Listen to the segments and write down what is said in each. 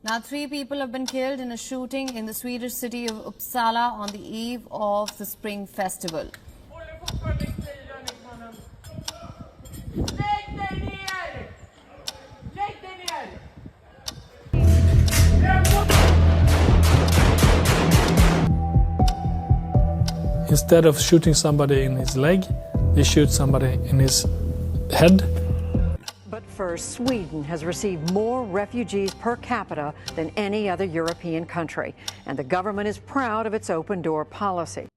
Now, 3 people have been killed in a shooting in the Swedish city of Uppsala on the eve of the Spring Festival. Instead of shooting somebody in his leg, they shoot somebody in his head. But first, Sweden has received more refugees per capita than any other European country, and the government is proud of its open-door policy.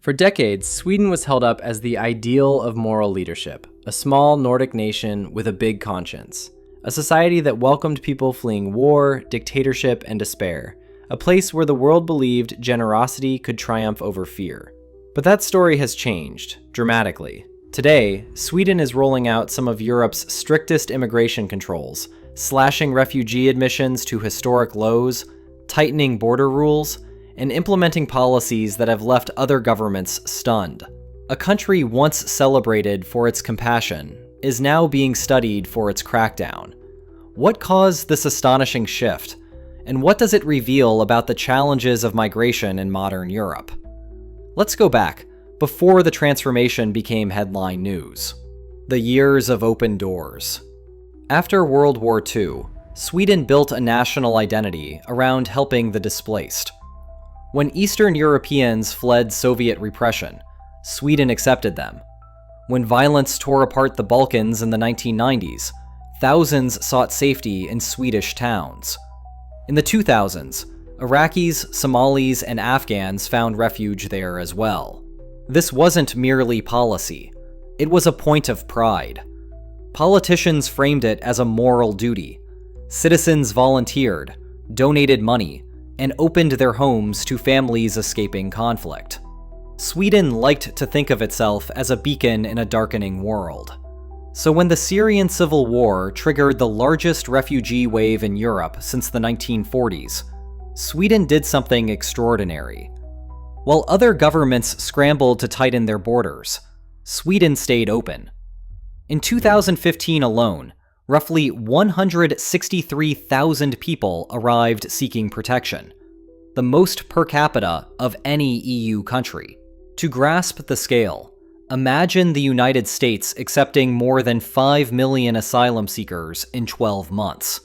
For decades, Sweden was held up as the ideal of moral leadership, a small Nordic nation with a big conscience, a society that welcomed people fleeing war, dictatorship, and despair, a place where the world believed generosity could triumph over fear. But that story has changed, dramatically. Today, Sweden is rolling out some of Europe's strictest immigration controls, slashing refugee admissions to historic lows, tightening border rules, and implementing policies that have left other governments stunned. A country once celebrated for its compassion is now being studied for its crackdown. What caused this astonishing shift? And what does it reveal about the challenges of migration in modern Europe? Let's go back, before the transformation became headline news. The years of open doors. After World War II, Sweden built a national identity around helping the displaced. When Eastern Europeans fled Soviet repression, Sweden accepted them. When violence tore apart the Balkans in the 1990s, thousands sought safety in Swedish towns. In the 2000s, Iraqis, Somalis, and Afghans found refuge there as well. This wasn't merely policy. It was a point of pride. Politicians framed it as a moral duty. Citizens volunteered, donated money, and opened their homes to families escaping conflict. Sweden liked to think of itself as a beacon in a darkening world. So when the Syrian civil war triggered the largest refugee wave in Europe since the 1940s, Sweden did something extraordinary. While other governments scrambled to tighten their borders, Sweden stayed open. In 2015 alone, roughly 163,000 people arrived seeking protection, the most per capita of any EU country. To grasp the scale, imagine the United States accepting more than 5 million asylum seekers in 12 months.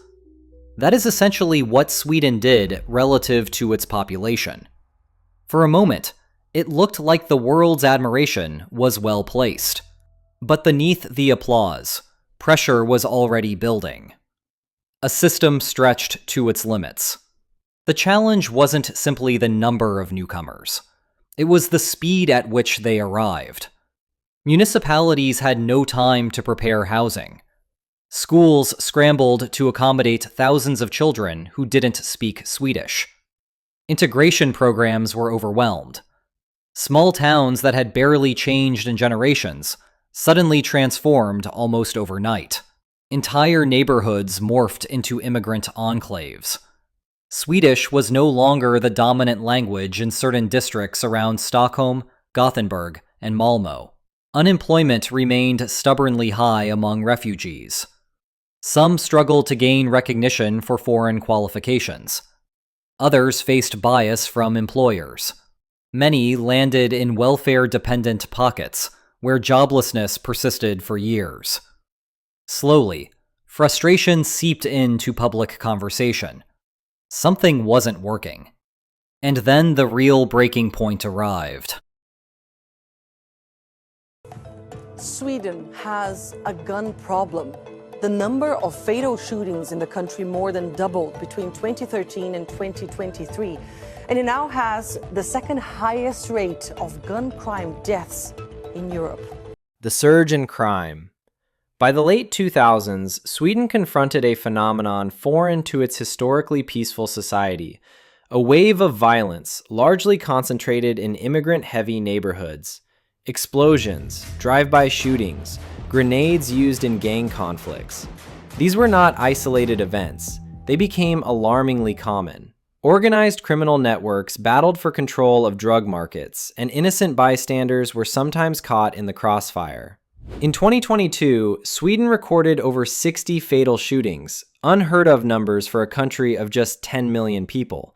That is essentially what Sweden did relative to its population. For a moment, it looked like the world's admiration was well placed. But beneath the applause, pressure was already building. A system stretched to its limits. The challenge wasn't simply the number of newcomers. It was the speed at which they arrived. Municipalities had no time to prepare housing. Schools scrambled to accommodate thousands of children who didn't speak Swedish. Integration programs were overwhelmed. Small towns that had barely changed in generations suddenly transformed almost overnight. Entire neighborhoods morphed into immigrant enclaves. Swedish was no longer the dominant language in certain districts around Stockholm, Gothenburg, and Malmö. Unemployment remained stubbornly high among refugees. Some struggled to gain recognition for foreign qualifications. Others faced bias from employers. Many landed in welfare-dependent pockets, where joblessness persisted for years. Slowly, frustration seeped into public conversation. Something wasn't working. And then the real breaking point arrived. Sweden has a gun problem. The number of fatal shootings in the country more than doubled between 2013 and 2023, and it now has the second highest rate of gun crime deaths in Europe. The surge in crime. By the late 2000s, Sweden confronted a phenomenon foreign to its historically peaceful society, a wave of violence largely concentrated in immigrant-heavy neighborhoods. Explosions, drive-by shootings, grenades used in gang conflicts. These were not isolated events. They became alarmingly common. Organized criminal networks battled for control of drug markets, and innocent bystanders were sometimes caught in the crossfire. In 2022, Sweden recorded over 60 fatal shootings, unheard of numbers for a country of just 10 million people.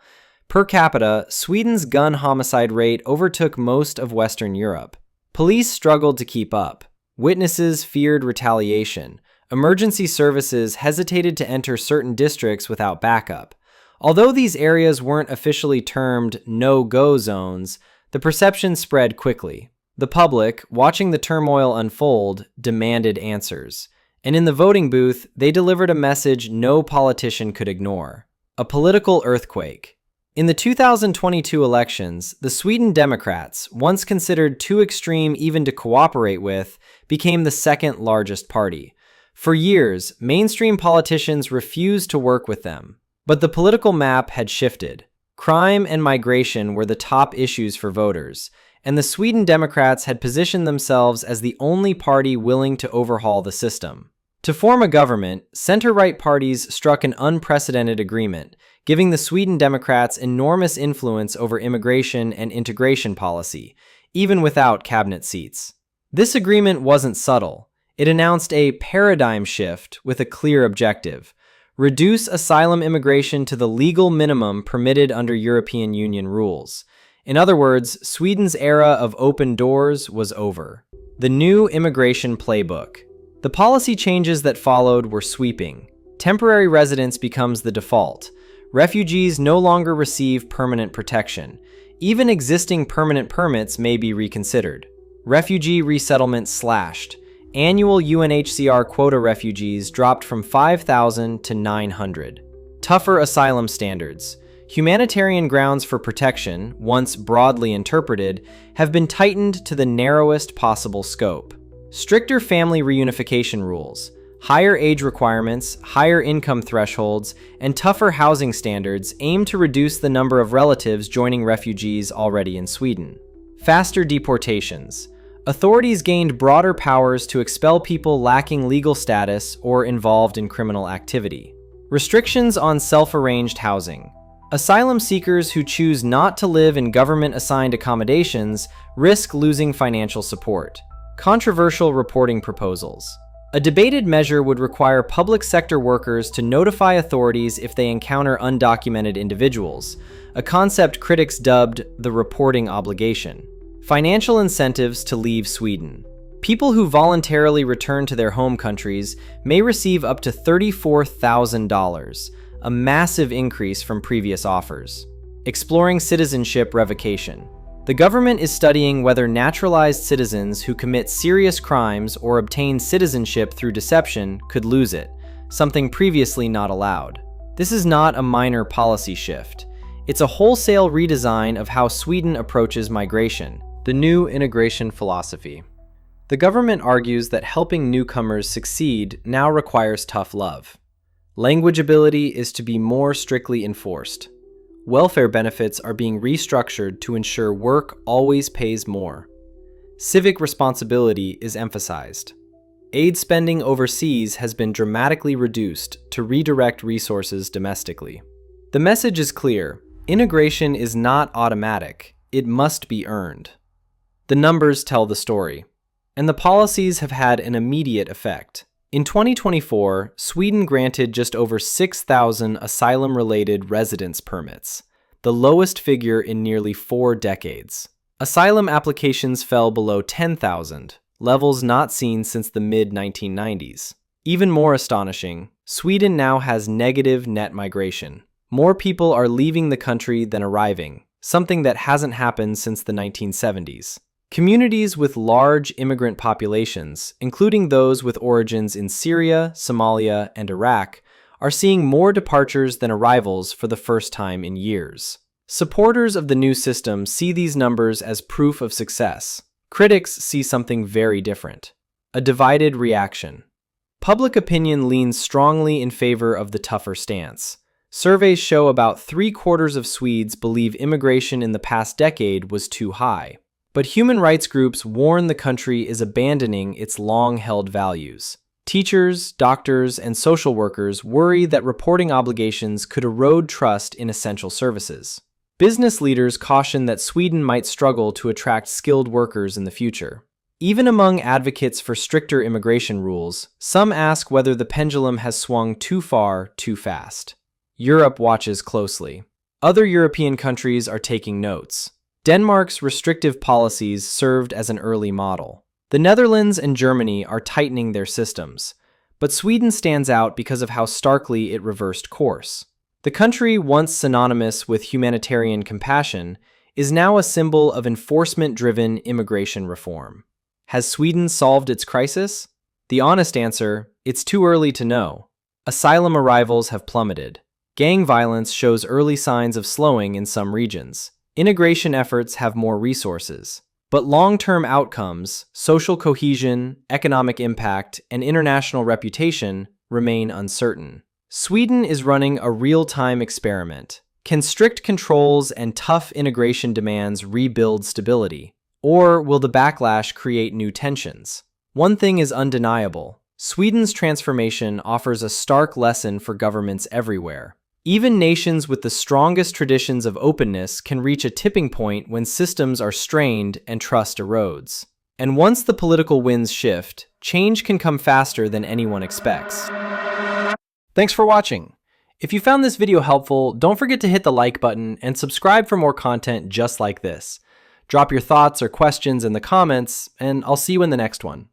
Per capita, Sweden's gun homicide rate overtook most of Western Europe. Police struggled to keep up. Witnesses feared retaliation. Emergency services hesitated to enter certain districts without backup. Although these areas weren't officially termed no-go zones, the perception spread quickly. The public, watching the turmoil unfold, demanded answers. And in the voting booth, they delivered a message no politician could ignore: a political earthquake. In the 2022 elections, the Sweden Democrats, once considered too extreme even to cooperate with, became the second largest party. For years, mainstream politicians refused to work with them. But the political map had shifted. Crime and migration were the top issues for voters, and the Sweden Democrats had positioned themselves as the only party willing to overhaul the system. To form a government, center-right parties struck an unprecedented agreement, giving the Sweden Democrats enormous influence over immigration and integration policy, even without cabinet seats. This agreement wasn't subtle. It announced a paradigm shift with a clear objective: reduce asylum immigration to the legal minimum permitted under European Union rules. In other words, Sweden's era of open doors was over. The new immigration playbook. The policy changes that followed were sweeping. Temporary residence becomes the default. Refugees no longer receive permanent protection. Even existing permanent permits may be reconsidered. Refugee resettlement slashed. Annual UNHCR quota refugees dropped from 5,000 to 900. Tougher asylum standards. Humanitarian grounds for protection, once broadly interpreted, have been tightened to the narrowest possible scope. Stricter family reunification rules, higher age requirements, higher income thresholds, and tougher housing standards aim to reduce the number of relatives joining refugees already in Sweden. Faster deportations. Authorities gained broader powers to expel people lacking legal status or involved in criminal activity. Restrictions on self-arranged housing. Asylum seekers who choose not to live in government-assigned accommodations risk losing financial support. Controversial reporting proposals. A debated measure would require public sector workers to notify authorities if they encounter undocumented individuals, a concept critics dubbed the reporting obligation. Financial incentives to leave Sweden. People who voluntarily return to their home countries may receive up to $34,000, a massive increase from previous offers. Exploring citizenship revocation. The government is studying whether naturalized citizens who commit serious crimes or obtain citizenship through deception could lose it, something previously not allowed. This is not a minor policy shift. It's a wholesale redesign of how Sweden approaches migration. The new integration philosophy. The government argues that helping newcomers succeed now requires tough love. Language ability is to be more strictly enforced. Welfare benefits are being restructured to ensure work always pays more. Civic responsibility is emphasized. Aid spending overseas has been dramatically reduced to redirect resources domestically. The message is clear: integration is not automatic, it must be earned. The numbers tell the story, and the policies have had an immediate effect. In 2024, Sweden granted just over 6,000 asylum-related residence permits, the lowest figure in nearly 4 decades. Asylum applications fell below 10,000, levels not seen since the mid-1990s. Even more astonishing, Sweden now has negative net migration. More people are leaving the country than arriving, something that hasn't happened since the 1970s. Communities with large immigrant populations, including those with origins in Syria, Somalia, and Iraq, are seeing more departures than arrivals for the first time in years. Supporters of the new system see these numbers as proof of success. Critics see something very different: a divided reaction. Public opinion leans strongly in favor of the tougher stance. Surveys show about 3/4 of Swedes believe immigration in the past decade was too high. But human rights groups warn the country is abandoning its long-held values. Teachers, doctors, and social workers worry that reporting obligations could erode trust in essential services. Business leaders caution that Sweden might struggle to attract skilled workers in the future. Even among advocates for stricter immigration rules, some ask whether the pendulum has swung too far too fast. Europe watches closely. Other European countries are taking notes. Denmark's restrictive policies served as an early model. The Netherlands and Germany are tightening their systems, but Sweden stands out because of how starkly it reversed course. The country, once synonymous with humanitarian compassion, is now a symbol of enforcement-driven immigration reform. Has Sweden solved its crisis? The honest answer, it's too early to know. Asylum arrivals have plummeted. Gang violence shows early signs of slowing in some regions. Integration efforts have more resources. But long-term outcomes, social cohesion, economic impact, and international reputation remain uncertain. Sweden is running a real-time experiment. Can strict controls and tough integration demands rebuild stability? Or will the backlash create new tensions? One thing is undeniable. Sweden's transformation offers a stark lesson for governments everywhere. Even nations with the strongest traditions of openness can reach a tipping point when systems are strained and trust erodes. And once the political winds shift, change can come faster than anyone expects. Thanks for watching. If you found this video helpful, don't forget to hit the like button and subscribe for more content just like this. Drop your thoughts or questions in the comments, and I'll see you in the next one.